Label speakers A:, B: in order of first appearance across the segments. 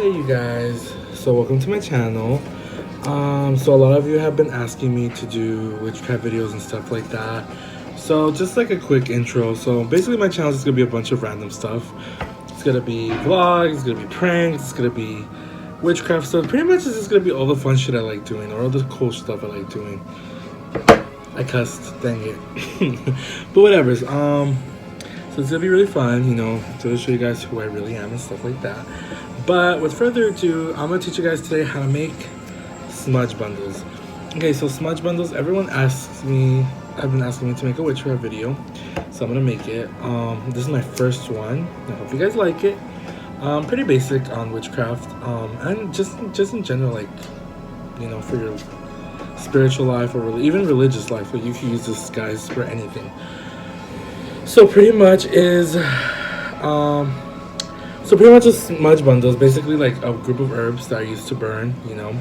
A: Hey you guys, so welcome to my channel. So a lot of you have been asking me to do witchcraft videos and stuff like that. So just like a quick intro. So basically my channel is gonna be a bunch of random stuff. It's gonna be vlogs, it's gonna be pranks, it's gonna be witchcraft stuff. Pretty much it's just gonna be all the fun shit I like doing, or all the cool stuff I like doing. I cussed, dang it. But whatever. So it's gonna be really fun, you know, to show you guys who I really am and stuff like that. But with further ado, I'm gonna teach you guys today how to make smudge bundles. Okay, so smudge bundles, everyone asks me, I've been asking me to make a witchcraft video, so I'm gonna make it. This is my first one. I hope you guys like it. Pretty basic on witchcraft, and just in general, like, you know, for your spiritual life or even religious life, like you can use this, guys, for anything. So pretty much is a smudge bundle is basically like a group of herbs that are used to burn, you know.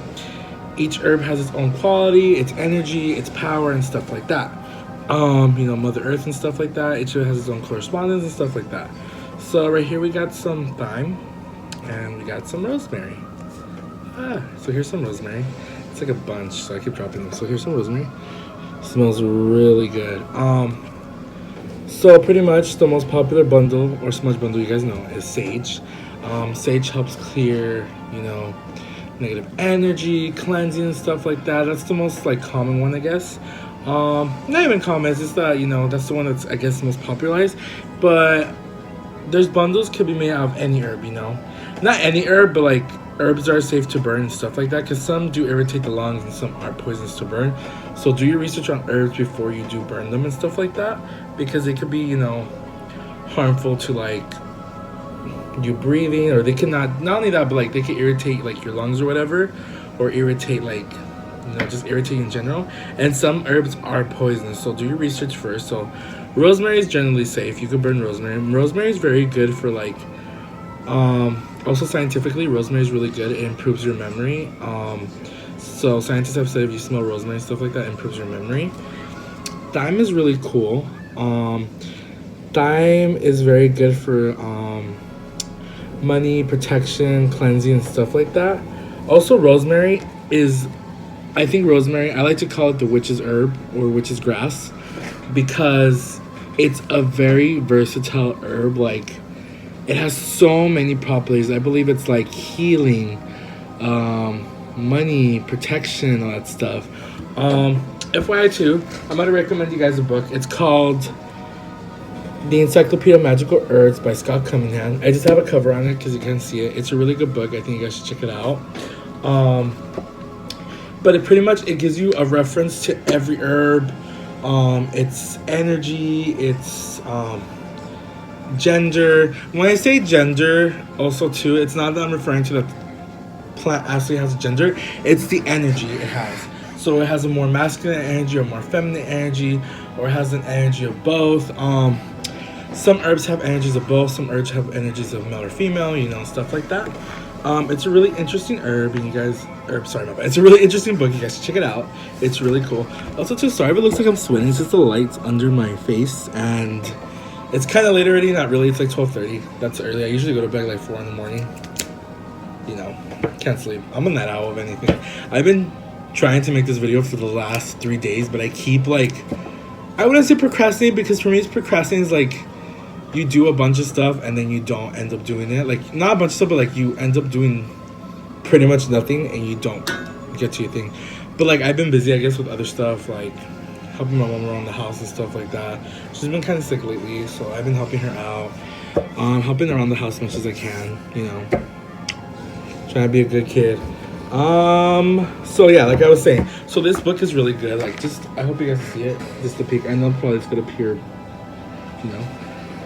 A: Each herb has its own quality, its energy, its power, and stuff like that. You know, Mother Earth and stuff like that. Each herb has its own correspondence and stuff like that. So right here we got some thyme, and we got some rosemary. So here's some rosemary. It's like a bunch, so I keep dropping them. So here's some rosemary. Smells really good. So pretty much the most popular bundle or smudge bundle you guys know is sage. Sage helps clear, you know, negative energy, cleansing and stuff like that. That's the most like common one, I guess. Not even common, it's just that, you know, that's the one that's, I guess, most popularized. But there's bundles could be made out of any herb, you know. Not any herb, but like herbs that are safe to burn and stuff like that, because some do irritate the lungs and some are poisonous to burn. So do your research on herbs before you do burn them and stuff like that, because they could be, you know, harmful to like you breathing, or they can not only that, but like they can irritate like your lungs or whatever, or irritate like, you know, just irritate in general. And some herbs are poisonous, so do your research first. So rosemary is generally safe. You could burn rosemary. Rosemary is very good for like also scientifically, rosemary is really good. It improves your memory. So scientists have said if you smell rosemary and stuff like that, it improves your memory. Thyme is really cool. Thyme is very good for money, protection, cleansing, and stuff like that. Also, rosemary is, I think rosemary, I like to call it the witch's herb or witch's grass, because it's a very versatile herb. Like, it has so many properties. I believe it's like healing, money, protection, all that stuff. FYI too, I'm gonna recommend you guys a book. It's called The Encyclopedia of Magical Herbs by Scott Cunningham. I just have a cover on it because you can't see it. It's a really good book. I think you guys should check it out. But it pretty much, it gives you a reference to every herb, its energy, its gender. When I say gender, also too, it's not that I'm referring to that plant actually has a gender. It's the energy it has. So it has a more masculine energy or more feminine energy, or it has an energy of both. Some herbs have energies of both. Some herbs have energies of male or female, you know, stuff like that. It's a really interesting herb, and you guys, it's a really interesting book. You guys should check it out. It's really cool. Also too, sorry if it looks like I'm sweating. It's just the lights under my face, and it's kind of late already. Not really. It's like 12:30. That's early. I usually go to bed like 4 in the morning. You know, can't sleep. I'm a night owl, if anything. I've been trying to make this video for the last 3 days, but I keep like, I wouldn't say procrastinating, because for me it's procrastinating is like you do a bunch of stuff and then you don't end up doing it. Like, not a bunch of stuff, but like you end up doing pretty much nothing and you don't get to your thing. But like, I've been busy, I guess, with other stuff, like helping my mom around the house and stuff like that. She's been kind of sick lately, so I've been helping her out, helping around the house as much as I can, you know, trying to be a good kid. So yeah, like I was saying, so this book is really good. Like, just, I hope you guys see it, just the peek. I know probably it's gonna appear, you know,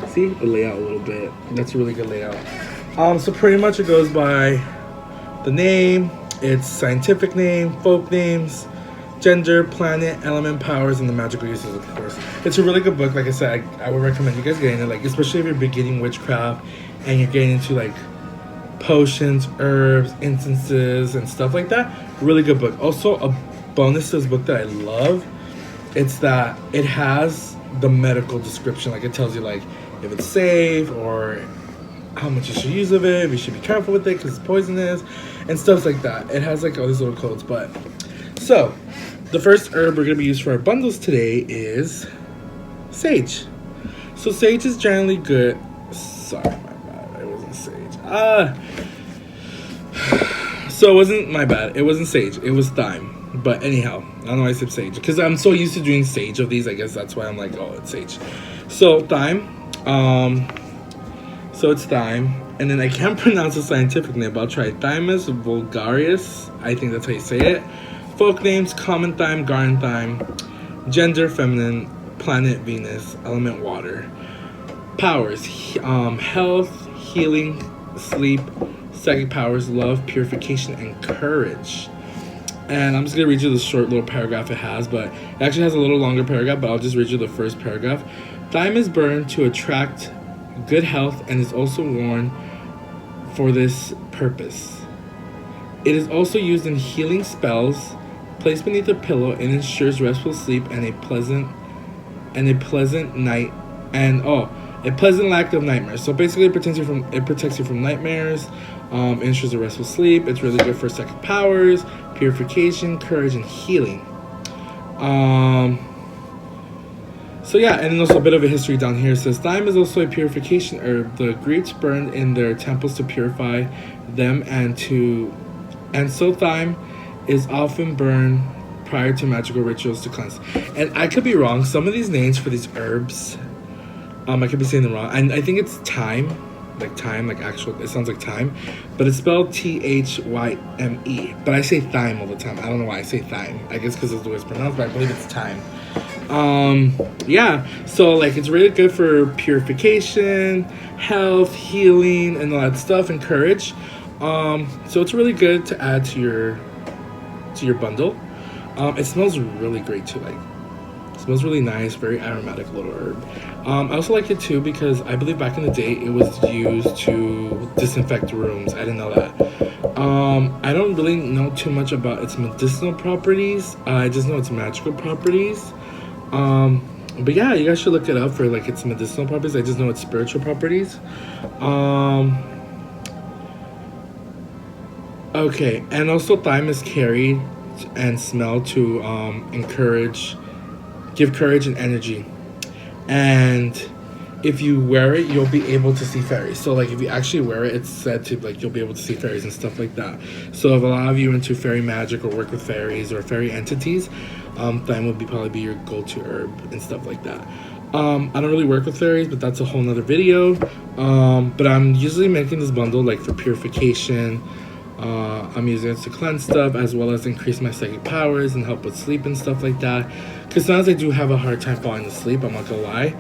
A: see the layout a little bit. That's a really good layout. So pretty much it goes by the name, its scientific name, folk names, gender, planet, element, powers, and the magical uses, of course. It's a really good book. Like I said, I would recommend you guys getting it, like, especially if you're beginning witchcraft and you're getting into like potions, herbs, incenses, and stuff like that. Really good book. Also, a bonus to this book that I love, it's that it has the medical description. Like, it tells you like if it's safe, or how much you should use of it, if you should be careful with it because it's poisonous, and stuff like that. It has like all these little codes. But so the first herb we're gonna be using for our bundles today is sage. So sage is generally good. Sorry, my bad. It wasn't sage. So it wasn't my bad. It wasn't sage. It was thyme. But anyhow, I don't know why I said sage because I'm so used to doing sage of these. I guess that's why I'm like, oh, it's sage. So thyme. So it's thyme, and then I can't pronounce the scientific name, but I'll try Thymus vulgaris. I think that's how you say it. Folk names: common thyme, garden thyme. Gender: feminine. Planet: Venus. Element: water. Powers: health, healing, sleep, psychic powers, love, purification, and courage. And I'm just gonna read you the short little paragraph it has, but it actually has a little longer paragraph, but I'll just read you the first paragraph. Thyme is burned to attract good health and is also worn for this purpose. It is also used in healing spells, placed beneath a pillow. It ensures restful sleep and a pleasant night, and a pleasant lack of nightmares. So basically it protects you from nightmares, ensures a restful sleep. It's really good for psychic powers, purification, courage, and healing. So yeah, and then also a bit of a history down here. It says thyme is also a purification herb. The Greeks burned in their temples to purify them, and so thyme is often burned prior to magical rituals to cleanse. And I could be wrong. Some of these names for these herbs, I could be saying them wrong. And I think it's thyme, like actual. It sounds like thyme, but it's spelled Thyme. But I say thyme all the time. I don't know why I say thyme. I guess because it's the way it's pronounced, but I believe it's thyme. Yeah, so like it's really good for purification, health, healing, and all that stuff, and courage. So it's really good to add to your bundle. It smells really great too. Like, it smells really nice, very aromatic little herb. I also like it too because I believe back in the day it was used to disinfect rooms. I didn't know that. I don't really know too much about its medicinal properties. I just know its magical properties. But yeah, you guys should look it up for like its medicinal properties. I just know its spiritual properties. Okay, and also thyme is carried and smelled to give courage and energy. And if you wear it, you'll be able to see fairies. So like if you actually wear it, it's said to like you'll be able to see fairies and stuff like that. So if a lot of you are into fairy magic or work with fairies or fairy entities, thyme would probably be your go-to herb and stuff like that. I don't really work with fairies, but that's a whole nother video. But I'm usually making this bundle like for purification. I'm using it to cleanse stuff as well as increase my psychic powers and help with sleep and stuff like that. Because sometimes I do have a hard time falling asleep, I'm not gonna lie.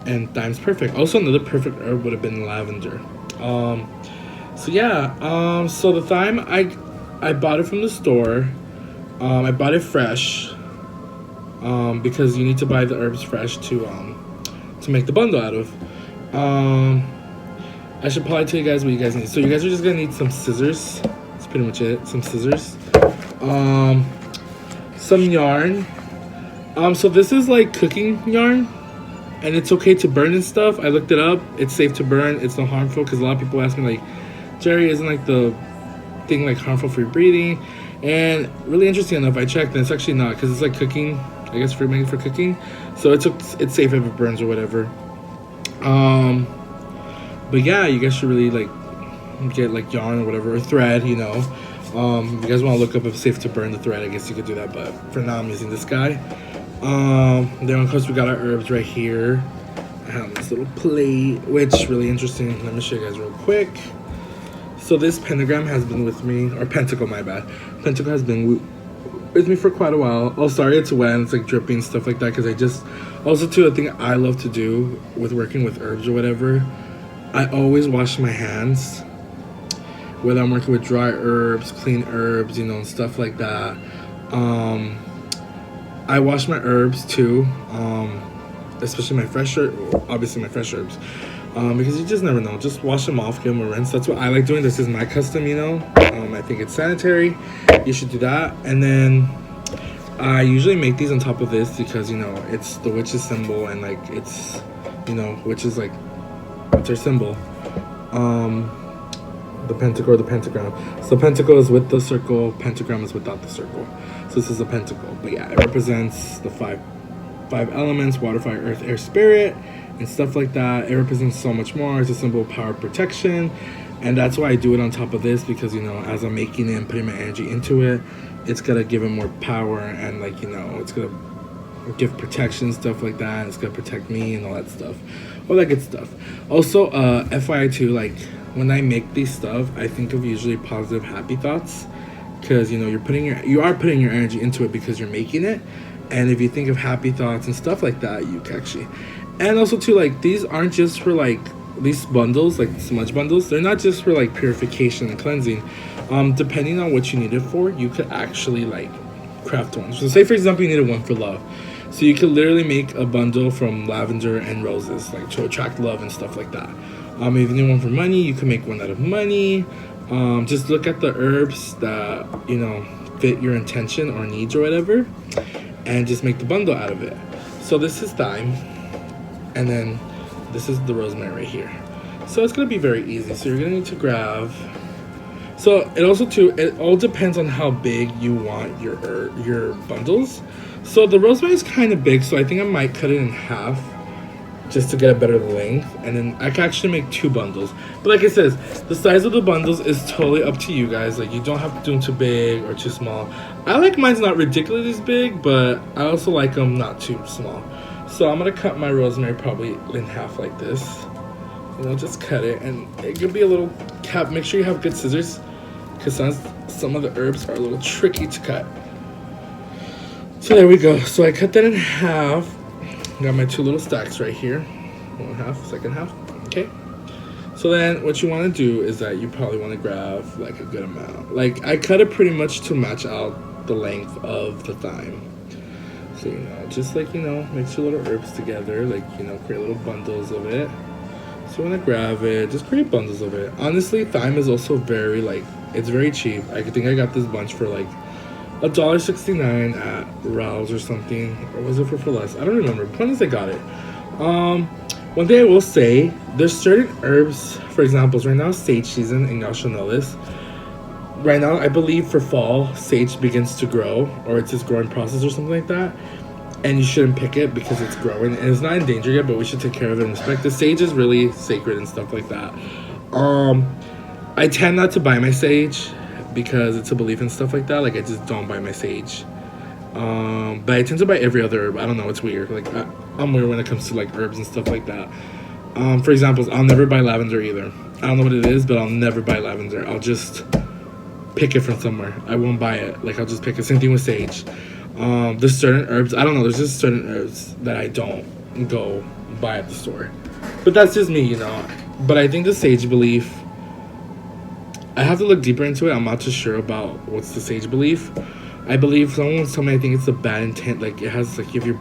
A: And thyme's perfect. Also, another perfect herb would have been lavender. So yeah, so the thyme, I bought it from the store. I bought it fresh because you need to buy the herbs fresh to make the bundle out of. I should probably tell you guys what you guys need. So you guys are just gonna need some scissors. That's pretty much it. Some scissors. Some yarn. So this is like cooking yarn, and it's okay to burn and stuff. I looked it up. It's safe to burn. It's not harmful because a lot of people ask me like, Jerry, isn't like the thing like harmful for your breathing? And really interesting enough, I checked and it's actually not because it's like cooking. I guess made for cooking. So it's safe if it burns or whatever. But yeah, you guys should really like get like yarn or whatever, or thread, you know. If you guys want to look up if it's safe to burn the thread, I guess you could do that. But for now, I'm using this guy. Then of course we got our herbs right here. I have this little plate, which really interesting. Let me show you guys real quick. So this pentagram has been with me, or pentacle, my bad. Pentacle has been with me for quite a while. Oh, sorry, it's wet and it's like dripping, stuff like that. Because I just, also too, a thing I love to do with working with herbs or whatever, I always wash my hands. Whether I'm working with dry herbs, clean herbs, you know, and stuff like that. I wash my herbs too, especially my fresh herbs, obviously my fresh herbs. Because you just never know. Just wash them off, give them a rinse. That's what I like doing. This is my custom, you know. I think it's sanitary. You should do that. And then I usually make these on top of this because, you know, it's the witch's symbol and like it's, you know, which is like, it's our symbol. the pentacle or the pentagram. So pentacle is with the circle, pentagram is without the circle. So this is a pentacle. But yeah, it represents the five elements: water, fire, earth, air, spirit, and stuff like that. It represents so much more. It's a symbol of power, protection, and that's why I do it on top of this, because you know, as I'm making it and putting my energy into it, it's gonna give it more power, and like, you know, it's gonna give protection, stuff like that. It's gonna protect me and all that stuff, all that good stuff. Also, FYI too, like when I make these stuff, I think of usually positive, happy thoughts, because you know, you are putting your energy into it because you're making it. And if you think of happy thoughts and stuff like that, you can actually. And also too, like, these aren't just for like these bundles, like smudge bundles, they're not just for like purification and cleansing. Depending on what you need it for, you could actually like craft one. So say for example you needed one for love, so you could literally make a bundle from lavender and roses, like to attract love and stuff like that. If you need one for money, you can make one out of money. Just look at the herbs that, you know, fit your intention or needs or whatever, and just make the bundle out of it. So this is thyme, and then this is the rosemary right here. So it's gonna be very easy. So you're gonna need to grab. So it also too, it all depends on how big you want your bundles. So the rosemary is kind of big, so I think I might cut it in half just to get a better length, and then I can actually make 2 bundles. But like it says, the size of the bundles is totally up to you guys. Like, you don't have to do them too big or too small. I like mine's not ridiculously big, but I also like them not too small. So I'm gonna cut my rosemary probably in half like this. You know, just cut it, and it could be a little cap. Make sure you have good scissors, because some of the herbs are a little tricky to cut. So there we go. So I cut that in half. Got my 2 little stacks right here. 1 half, second half. Okay. So then what you want to do is that you probably want to grab like a good amount. Like, I cut it pretty much to match out the length of the thyme. So, you know, just like, you know, mix your little herbs together, like, you know, create little bundles of it. So you want to grab it, just create bundles of it. Honestly, thyme is also very, like, it's very cheap. I think I got this bunch for like $1.69 at Rouse or something, or was it for less? I don't remember. The point is, I got it. One thing I will say, there's certain herbs, for example, right now sage season, and y'all should know this. Right now, I believe for fall, sage begins to grow, or it's just growing process or something like that. And you shouldn't pick it because it's growing, and it's not in danger yet, but we should take care of it and respect it. Sage is really sacred and stuff like that. I tend not to buy my sage because it's a belief and stuff like that. Like, I just don't buy my sage. But I tend to buy every other herb. I don't know, it's weird. Like, I'm weird when it comes to like herbs and stuff like that. For example, I'll never buy lavender either. I don't know what it is, but I'll never buy lavender. I'll just pick it from somewhere. I won't buy it. Like, I'll just pick it. Same thing with sage. There's certain herbs, I don't know, there's just certain herbs that I don't go buy at the store. But that's just me, you know. But I think the sage belief, I have to look deeper into it. I'm not too sure about what's the sage belief. I believe someone told me, I think it's a bad intent. Like, it has, like, if you're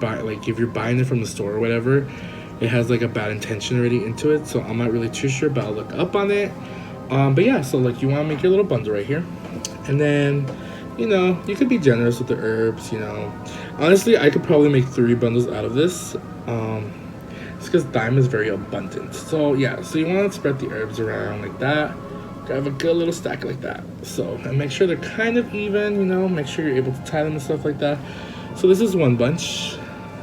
A: buying it from the store or whatever, it has like a bad intention already into it. So I'm not really too sure, but I'll look up on it. But yeah, so like, you want to make your little bundle right here, and then, you know, you could be generous with the herbs, you know. Honestly, I could probably make 3 bundles out of this. It's because thyme is very abundant. So yeah, so you want to spread the herbs around like that. Grab a good little stack like that. So, and make sure they're kind of even, you know, make sure you're able to tie them and stuff like that. So this is one bunch,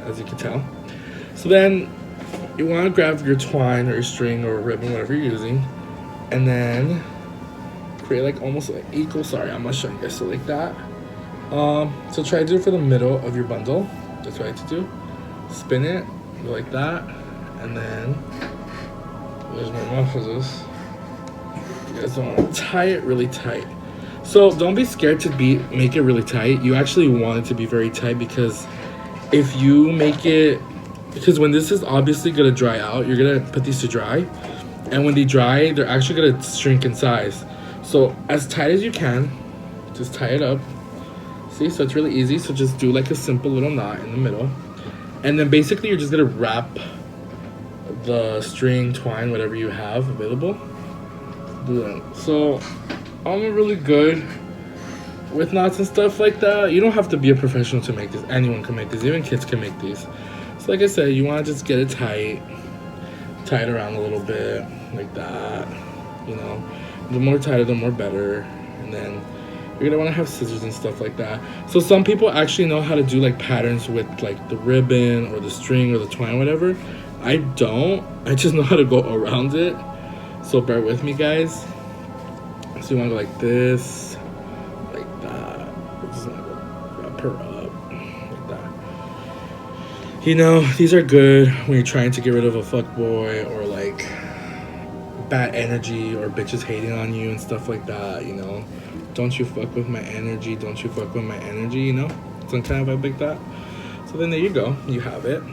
A: as you can tell. So then you want to grab your twine or your string or ribbon, whatever you're using, and then create like almost like equal, sorry, I'm not showing you guys, so like that. So try to do it for the middle of your bundle. That's what I have to do. Spin it, go like that, and then there's my mouth for this. You guys don't want to tie it really tight. So don't be scared to make it really tight. You actually want it to be very tight, because if you make it, because when this is obviously gonna dry out, you're gonna put these to dry, and when they dry, they're actually gonna shrink in size. So as tight as you can, just tie it up. See, so it's really easy. So just do like a simple little knot in the middle, and then basically you're just gonna wrap the string, twine, whatever you have available. Do that. So I'm really good with knots and stuff like that. You don't have to be a professional to make this. Anyone can make this. Even kids can make these. So like I said, you want to just get it tight, tie it around a little bit like that. you know. The more tighter, the more better. And then you're gonna want to have scissors and stuff like that. So some people actually know how to do like patterns with like the ribbon or the string or the twine, whatever. I don't. I just know how to go around it. So bear with me, guys. So you want to go like this, like that. You just want to go wrap her up like that. You know, these are good when you're trying to get rid of a fuckboy or like bad energy or bitches hating on you and stuff like that, you know. Don't you fuck with my energy, don't you fuck with my energy, you know. Some kind of vibe like that. So then there you go, you have it.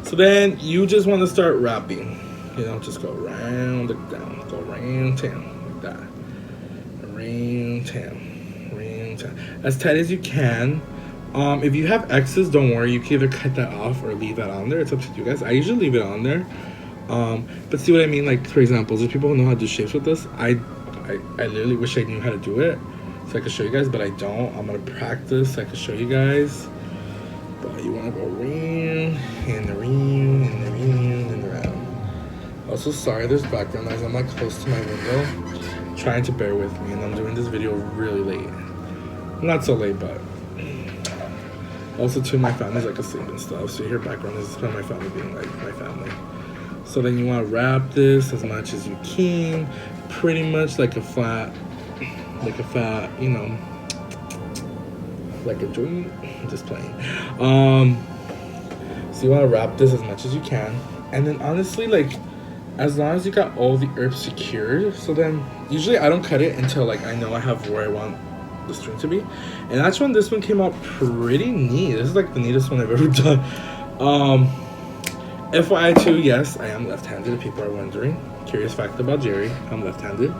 A: So then you just want to start wrapping, you know, just go round it down, go round town like that, round town, as tight as you can. If you have X's, don't worry, you can either cut that off or leave that on there. It's up to you guys. I usually leave it on there. But see what I mean? Like, for example, there's people who know how to do shapes with this. I literally wish I knew how to do it so I could show you guys, but I don't. I'm gonna practice so I can show you guys. But you wanna go around and around and around and around. Also, sorry, there's background noise. I'm like close to my window, trying to bear with me, and I'm doing this video really late. Not so late, but also too, my family's like asleep and stuff, so you hear background noise from my family being like my family. So then you want to wrap this as much as you can, pretty much like a flat, you know, like a joint. Just playing. So you want to wrap this as much as you can, and then honestly, like, as long as you got all the herbs secured. So then usually I don't cut it until like I know I have where I want the string to be, and that's when this one came out pretty neat. This is like the neatest one I've ever done. FYI too, yes, I am left-handed if people are wondering. Curious fact about Jerry, I'm left-handed.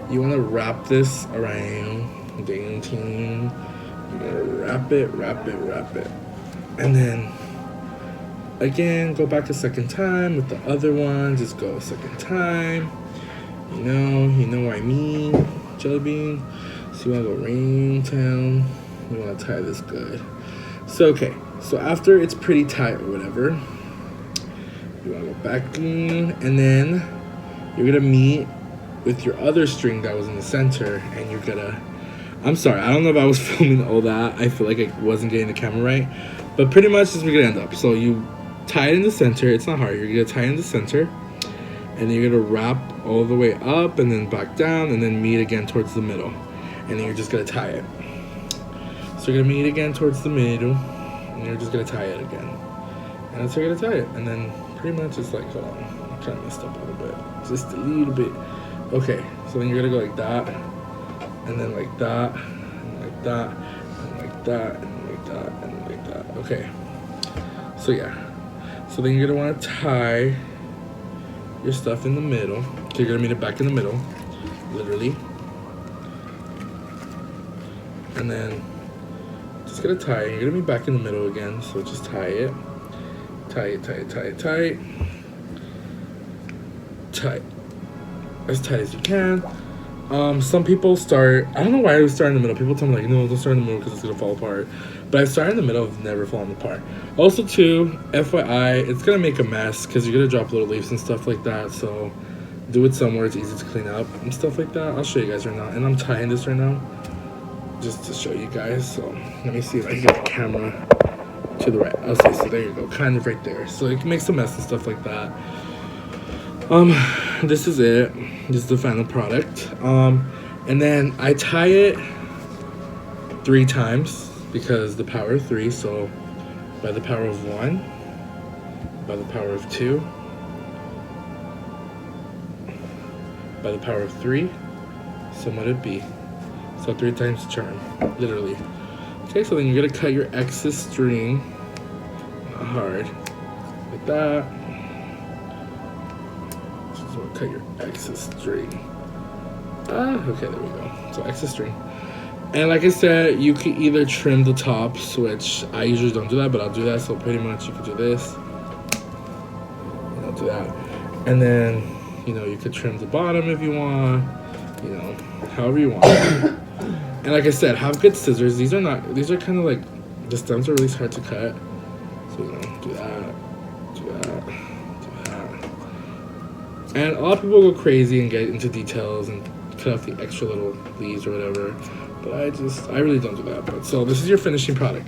A: You want to wrap this around, you're gonna wrap it, and then again go back a second time with the other one. Just go a second time. You know what I mean, jelly bean. So you want to go around town. You want to tie this good. So okay. So after it's pretty tight or whatever, you want to go back in, and then you're gonna meet with your other string that was in the center, and you're gonna, I'm sorry, I don't know if I was filming all that. I feel like I wasn't getting the camera right, but pretty much this is where you're gonna end up. So you tie it in the center. It's not hard. You're gonna tie it in the center, and then you're gonna wrap all the way up and then back down, and then meet again towards the middle, and then you're just gonna tie it. So you're gonna meet again towards the middle, and you're just gonna tie it again, and that's how you're gonna tie it. And then pretty much it's like, hold on, I'm trying to mess up a little bit, just a little bit. Okay, so then you're gonna go like that, and then like that, and like that, and like that, and like that, and like that. Okay, so yeah, so then you're gonna want to tie your stuff in the middle. So you're gonna meet it back in the middle, literally, and then just gonna tie it. You're gonna be back in the middle again, so just tie it, tight, as tight as you can. Some people start, I don't know why I would start in the middle. People tell me like, no, don't start in the middle because it's gonna fall apart. But I started in the middle of never falling apart. Also too, FYI, it's gonna make a mess because you're gonna drop little leaves and stuff like that. So do it somewhere it's easy to clean up and stuff like that. I'll show you guys right now. And I'm tying this right now just to show you guys. So let me see if I can get the camera to the right. Okay, so there you go, kind of right there. So it makes a mess and stuff like that. This is it. This is the final product. And then I tie it 3 times because the power of 3. So by the power of 1, by the power of 2, by the power of 3. So let it be. So 3 times charm, literally. Okay, so then you're gonna cut your excess string, not hard, like that. So cut your excess string. Okay, there we go. So excess string. And like I said, you could either trim the tops, which I usually don't do that, but I'll do that. So pretty much you could do this, and I'll do that. And then, you know, you could trim the bottom if you want, you know, however you want. And like I said, have good scissors. These are kind of like, the stems are really hard to cut. So, you know, do that. And a lot of people go crazy and get into details and cut off the extra little leaves or whatever. But I really don't do that. But so this is your finishing product.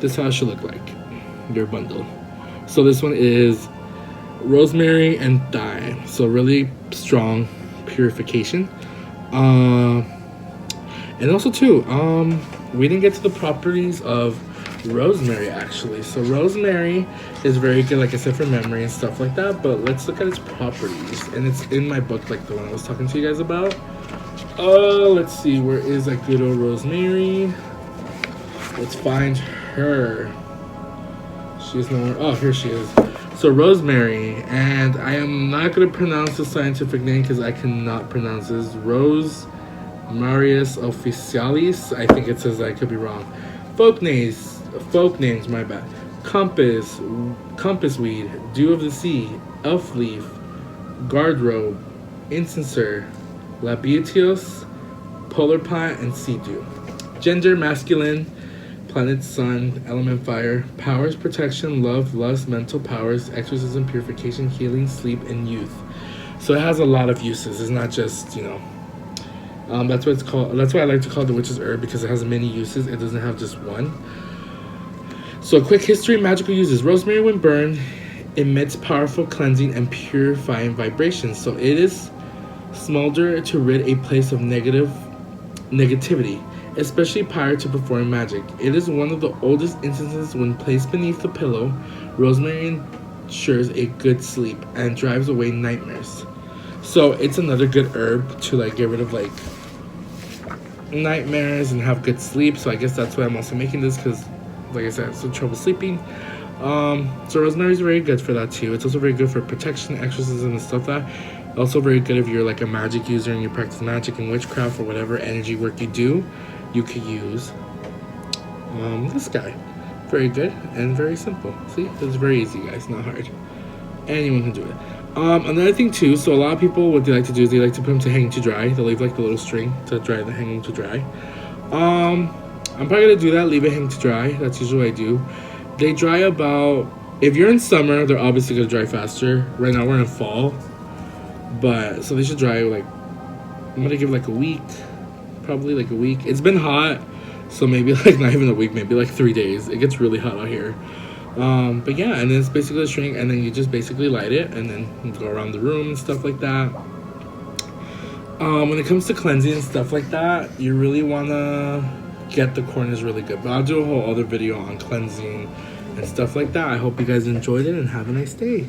A: This is how it should look like, your bundle. So this one is rosemary and thyme. So really strong purification. And also too, we didn't get to the properties of rosemary actually. So rosemary is very good, like I said, for memory and stuff like that, but let's look at its properties. And it's in my book, like the one I was talking to you guys about. Let's see, where is that good old rosemary? Let's find her. She's nowhere. Oh, here she is. So rosemary, and I am not going to pronounce the scientific name because I cannot pronounce this. Rose Marius officialis, I think it says that. I could be wrong. Folk names, my bad. Compass weed, dew of the sea, elf leaf, guard robe, incenser, labiatios, polar pine, and sea dew. Gender, masculine, planet sun, element fire, powers, protection, love, lust, mental powers, exorcism, purification, healing, sleep, and youth. So it has a lot of uses. It's not just, you know, that's what it's called. That's why I like to call it the witch's herb, because it has many uses. It doesn't have just one. So, quick history, magical uses. Rosemary, when burned, emits powerful cleansing and purifying vibrations. So it is smolder to rid a place of negativity, especially prior to performing magic. It is one of the oldest instances when placed beneath the pillow. Rosemary ensures a good sleep and drives away nightmares. So it's another good herb to like get rid of like nightmares and have good sleep. So I guess that's why I'm also making this, because like I said, I have some trouble sleeping. So rosemary is very good for that too. It's also very good for protection, exorcism, and stuff like that. Also very good if you're like a magic user and you practice magic and witchcraft or whatever energy work you do. You could use this guy. Very good and very simple. See, it's very easy, guys, not hard. Anyone can do it. Another thing too, so a lot of people, what they like to do is they like to put them to hang to dry. They'll leave like the little string to dry, the hang them to dry. I'm probably gonna do that, leave it hang to dry. That's usually what I do. They dry about, if you're in summer, they're obviously gonna dry faster. Right now we're in fall, but so they should dry like, I'm gonna give like a week, probably like a week. It's been hot, so maybe like not even a week, maybe like 3 days. It gets really hot out here. But yeah, and then it's basically a string, and then you just basically light it and then go around the room and stuff like that. When it comes to cleansing and stuff like that, you really wanna get the corners really good. But I'll do a whole other video on cleansing and stuff like that. I hope you guys enjoyed it and have a nice day.